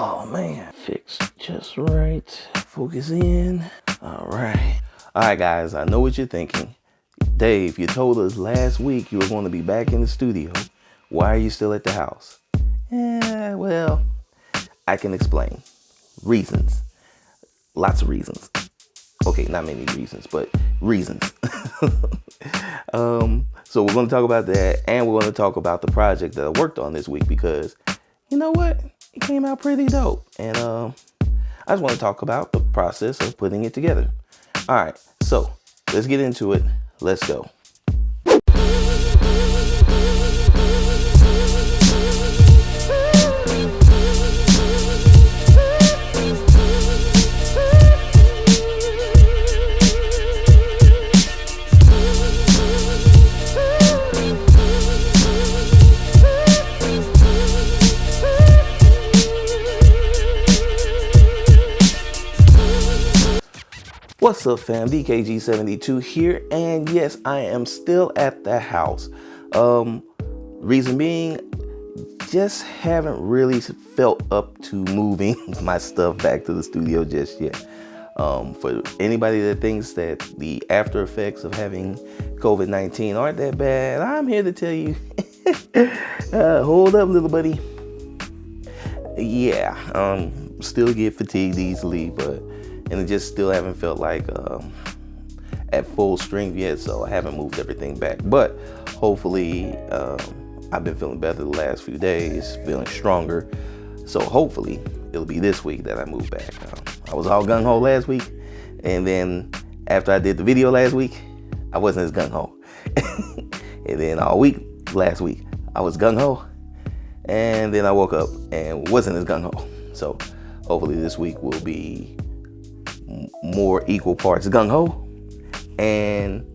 Oh man, fixed just right. Focus in. All right. All right, guys, I know what you're thinking. Dave, you told us last week you were going to be back in the studio. Why are you still at the house? Well, I can explain. Reasons. Lots of reasons. Okay, not many reasons, but reasons. So we're going to talk about that, and we're going to talk about the project that I worked on this week because, you know what? It came out pretty dope. And I just want to talk about the process of putting it together. All right, so let's get into it. Let's go. What's up, fam? BKG72 here, and yes, I am still at the house. Reason being, just haven't really felt up to moving my stuff back to the studio just yet. For anybody that thinks that the after effects of having COVID-19 aren't that bad, I'm here to tell you, hold up, little buddy. Yeah, still get fatigued easily, and I just still haven't felt like at full strength yet, so I haven't moved everything back. But hopefully, I've been feeling better the last few days, feeling stronger. So hopefully, it'll be this week that I move back. I was all gung-ho last week, and then after I did the video last week, I wasn't as gung-ho. And then all week last week, I was gung-ho, and then I woke up and wasn't as gung-ho. So hopefully this week will be more equal parts gung-ho and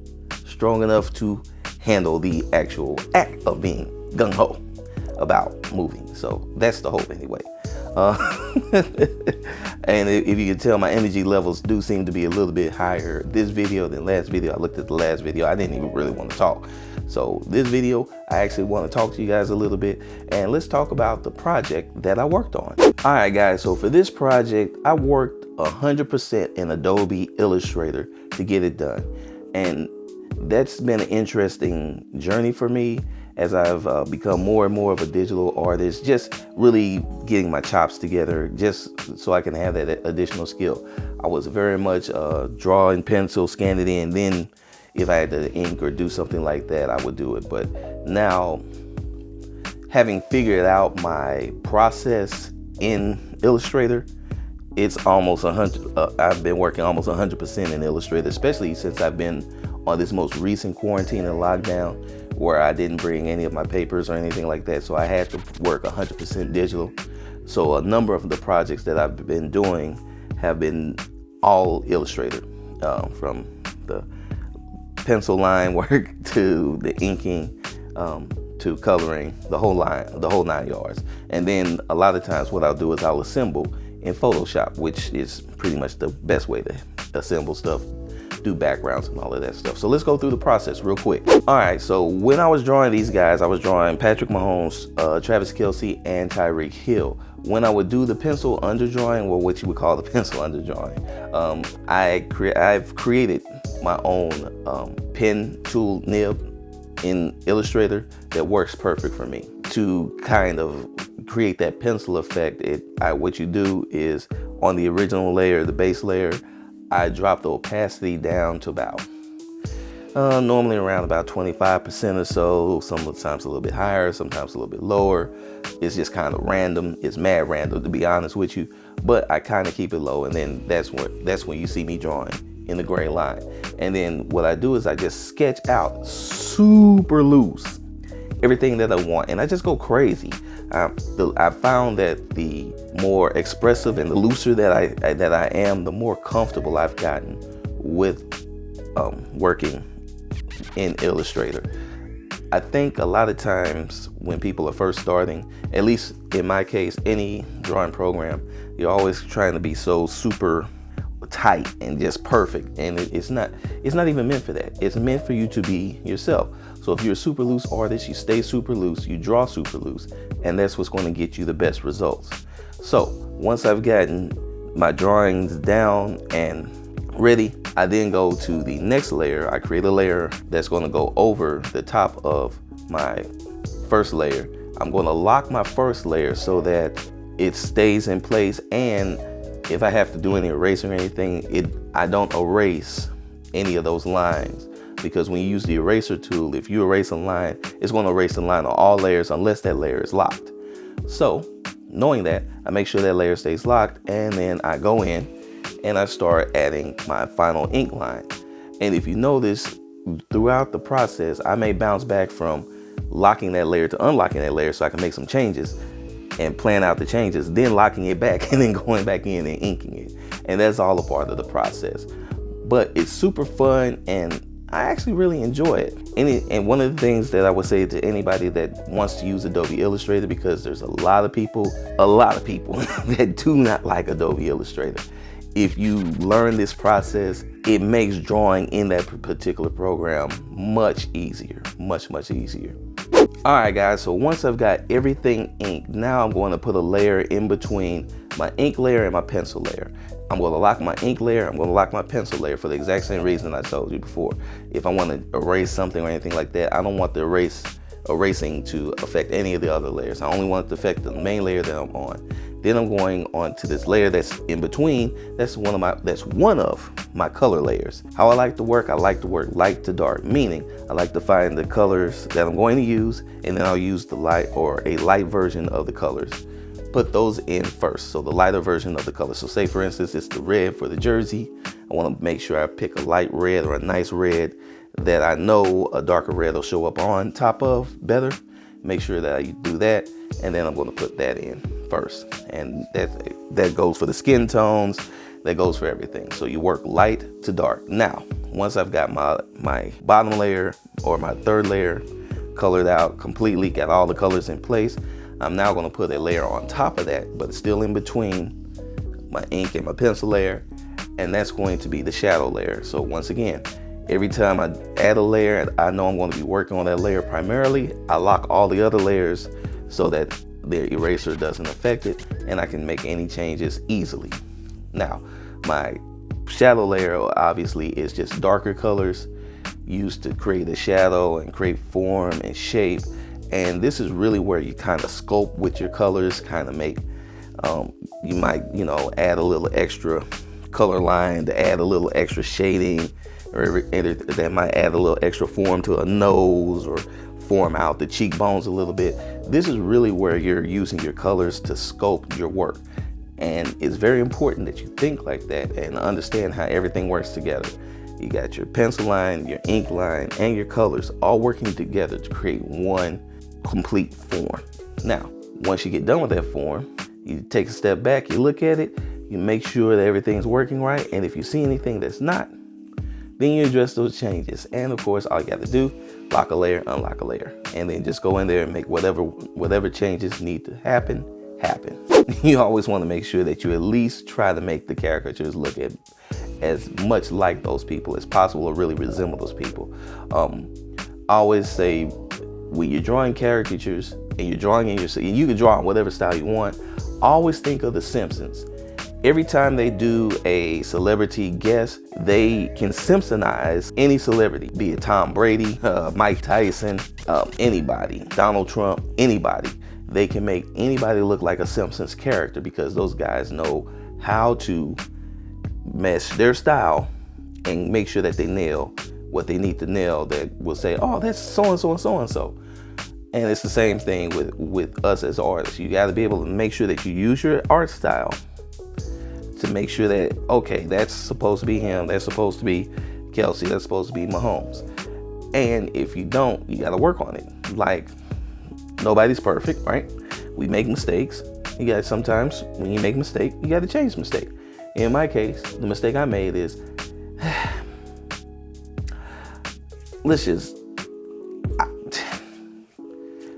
strong enough to handle the actual act of being gung-ho about moving. So that's the hope anyway. And if you can tell, my energy levels do seem to be a little bit higher this video than last video. I looked at the last video, I didn't even really want to talk. So this video, I actually want to talk to you guys a little bit, and let's talk about the project that I worked on. All right, guys, so for this project, I worked 100% in Adobe Illustrator to get it done. And that's been an interesting journey for me as I've become more and more of a digital artist, just really getting my chops together just so I can have that additional skill. I was very much draw in pencil, scan it in, then if I had to ink or do something like that, I would do it. But now, having figured out my process in Illustrator, it's almost 100. I've been working almost 100% in Illustrator, especially since I've been on this most recent quarantine and lockdown, where I didn't bring any of my papers or anything like that. So I had to work 100% digital. So a number of the projects that I've been doing have been all Illustrator, from the pencil line work to the inking, to coloring, the whole 9 yards. And then a lot of times what I'll do is I'll assemble in Photoshop, which is pretty much the best way to assemble stuff, do backgrounds and all of that stuff. So let's go through the process real quick. All right, so when I was drawing these guys, I was drawing Patrick Mahomes, Travis Kelce, and Tyreek Hill. When I would do the pencil underdrawing, or what you would call the pencil underdrawing, I've created my own pen tool nib in Illustrator that works perfect for me to kind of create that pencil effect. What you do is on the original layer, the base layer, I drop the opacity down to about normally around about 25% or so. Sometimes a little bit higher, sometimes a little bit lower. It's just kind of random. It's mad random, to be honest with you, but I kind of keep it low, and then that's when you see me drawing in the gray line. And then what I do is I just sketch out super loose everything that I want, and I just go crazy. I found that the more expressive and the looser that I am, the more comfortable I've gotten with working in Illustrator. I think a lot of times when people are first starting, at least in my case, any drawing program, you're always trying to be so super tight and just perfect, and it's not even meant for that. It's meant for you to be yourself. So if you're a super loose artist, you stay super loose, you draw super loose, and that's what's going to get you the best results. So Once I've gotten my drawings down and ready, I then go to the next layer. I create a layer that's going to go over the top of my first layer. I'm going to lock my first layer so that it stays in place, and if I have to do any erasing or anything, I don't erase any of those lines, because when you use the eraser tool, if you erase a line, it's going to erase the line on all layers unless that layer is locked. So knowing that, I make sure that layer stays locked, and then I go in and I start adding my final ink line. And if you notice, throughout the process, I may bounce back from locking that layer to unlocking that layer so I can make some changes and plan out the changes, then locking it back and then going back in and inking it. And that's all a part of the process. But it's super fun, and I actually really enjoy it. And one of the things that I would say to anybody that wants to use Adobe Illustrator, because there's a lot of people that do not like Adobe Illustrator. If you learn this process, it makes drawing in that particular program much easier, much easier. All right, guys, so once I've got everything inked, now I'm going to put a layer in between my ink layer and my pencil layer. I'm going to lock my ink layer, I'm going to lock my pencil layer for the exact same reason I told you before. If I want to erase something or anything like that, I don't want the erasing to affect any of the other layers. I only want it to affect the main layer that I'm on. Then I'm going on to this layer that's in between. That's one of my color layers. How I like to work light to dark, meaning I like to find the colors that I'm going to use, and then I'll use the light or a light version of the colors. Put those in first, so the lighter version of the color. So say for instance, it's the red for the jersey. I want to make sure I pick a light red or a nice red that I know a darker red will show up on top of better. Make sure that I do that, and then I'm going to put that in first. And that goes for the skin tones, that goes for everything. So you work light to dark. Now, once I've got my bottom layer or my third layer colored out completely, got all the colors in place, I'm now going to put a layer on top of that, but still in between my ink and my pencil layer, and that's going to be the shadow layer. So once again, every time I add a layer and I know I'm going to be working on that layer primarily, I lock all the other layers so that the eraser doesn't affect it, and I can make any changes easily. Now, my shadow layer obviously is just darker colors used to create a shadow and create form and shape. And this is really where you kind of sculpt with your colors, kind of make, you might, add a little extra color line to add a little extra shading, or that might add a little extra form to a nose or form out the cheekbones a little bit. This is really where you're using your colors to sculpt your work. And it's very important that you think like that and understand how everything works together. You got your pencil line, your ink line, and your colors all working together to create one complete form. Now, once you get done with that form, you take a step back, you look at it, you make sure that everything's working right, and if you see anything that's not, then you address those changes. And of course, all you got to do, lock a layer, unlock a layer, and then just go in there and make whatever changes need to happen. You always want to make sure that you at least try to make the caricatures look as much like those people as possible, or really resemble those people. I always say, when you're drawing caricatures and you're drawing in you can draw in whatever style you want, always think of The Simpsons. Every time they do a celebrity guest, they can Simpsonize any celebrity, be it Tom Brady, Mike Tyson, anybody, Donald Trump, anybody. They can make anybody look like a Simpsons character, because those guys know how to mesh their style and make sure that they nail what they need to nail, that will say, oh, that's so-and-so and so-and-so. And it's the same thing with us as artists. You got to be able to make sure that you use your art style to make sure that, okay, that's supposed to be him, that's supposed to be Kelsey, that's supposed to be Mahomes. And if you don't, you got to work on it. Like, nobody's perfect, right? We make mistakes. You got, sometimes when you make a mistake, you got to change the mistake. In my case, the mistake I made is,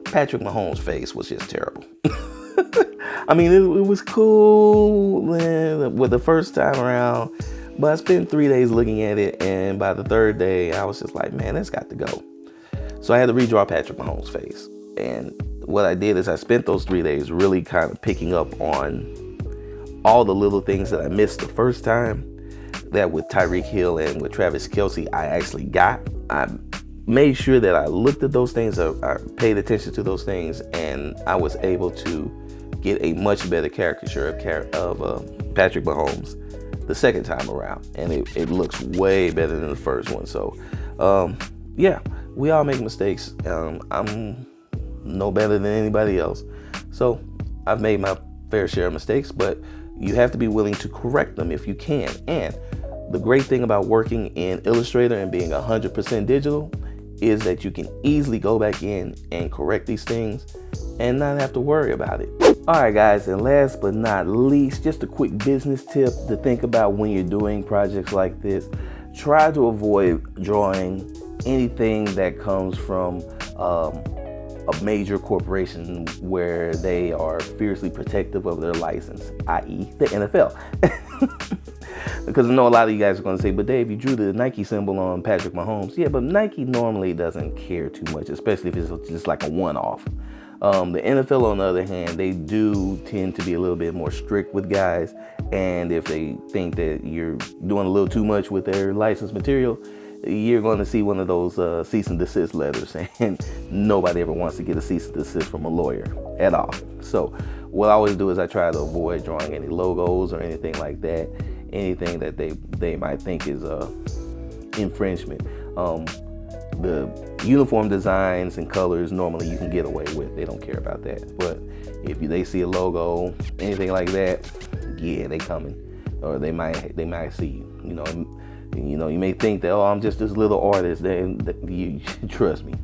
Patrick Mahomes' face was just terrible. I mean, it was cool with the first time around, but I spent 3 days looking at it, and by the third day, I was just like, man, that's got to go. So I had to redraw Patrick Mahomes' face. And what I did is I spent those 3 days really kind of picking up on all the little things that I missed the first time, that with Tyreek Hill and with Travis Kelce, I actually got. I made sure that I looked at those things, I paid attention to those things, and I was able to get a much better caricature of Patrick Mahomes the second time around, and it looks way better than the first one. So yeah, we all make mistakes. I'm no better than anybody else, so I've made my fair share of mistakes, but you have to be willing to correct them if you can. And the great thing about working in Illustrator and being 100% digital is that you can easily go back in and correct these things and not have to worry about it. All right, guys, and last but not least, just a quick business tip to think about when you're doing projects like this. Try to avoid drawing anything that comes from a major corporation where they are fiercely protective of their license, i.e. the NFL. Because I know a lot of you guys are going to say, but Dave, you drew the Nike symbol on Patrick Mahomes. Yeah, but Nike normally doesn't care too much, especially if it's just like a one-off. The NFL, on the other hand, they do tend to be a little bit more strict with guys. And if they think that you're doing a little too much with their licensed material, you're going to see one of those cease and desist letters. And nobody ever wants to get a cease and desist from a lawyer at all. So what I always do is I try to avoid drawing any logos or anything like that. Anything that they might think is infringement. The uniform designs and colors normally you can get away with. They don't care about that. But if they see a logo, anything like that, yeah, they coming, or they might see you. You know, you may think that, oh, I'm just this little artist. You trust me,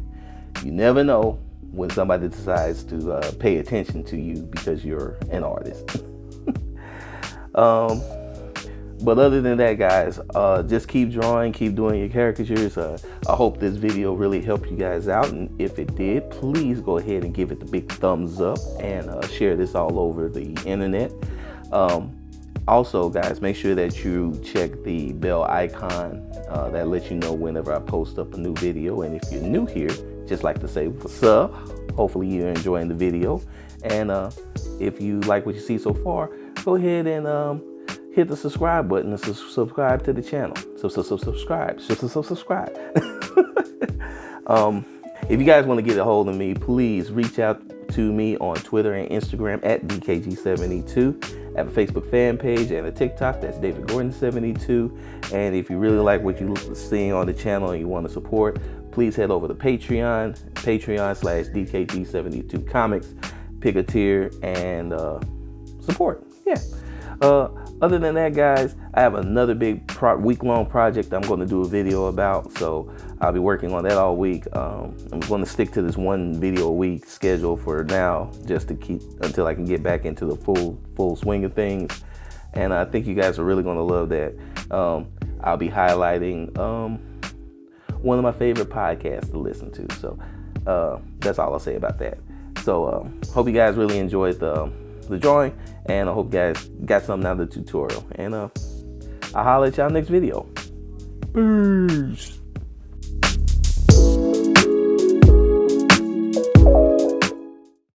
you never know when somebody decides to pay attention to you because you're an artist. But other than that, guys, just keep drawing, keep doing your caricatures. I hope this video really helped you guys out. And if it did, please go ahead and give it the big thumbs up and share this all over the internet. Also, guys, make sure that you check the bell icon that lets you know whenever I post up a new video. And if you're new here, just like to say what's up. Hopefully you're enjoying the video. And if you like what you see so far, go ahead and hit the subscribe button and subscribe to the channel. Subscribe. If you guys want to get a hold of me, please reach out to me on Twitter and Instagram at DKG72. I have a Facebook fan page and a TikTok. That's David Gordon72. And if you really like what you're seeing on the channel and you want to support, please head over to Patreon /DKG72 Comics. Pick a tier and support. Yeah. Other than that, guys, I have another big week-long project I'm going to do a video about, so I'll be working on that all week. I'm going to stick to this one video a week schedule for now, just to keep until I can get back into the full swing of things. And I think you guys are really going to love that. I'll be highlighting one of my favorite podcasts to listen to. So that's all I'll say about that. So hope you guys really enjoyed the drawing, and I hope you guys got something out of the tutorial. And I'll holler at y'all next video. Peace.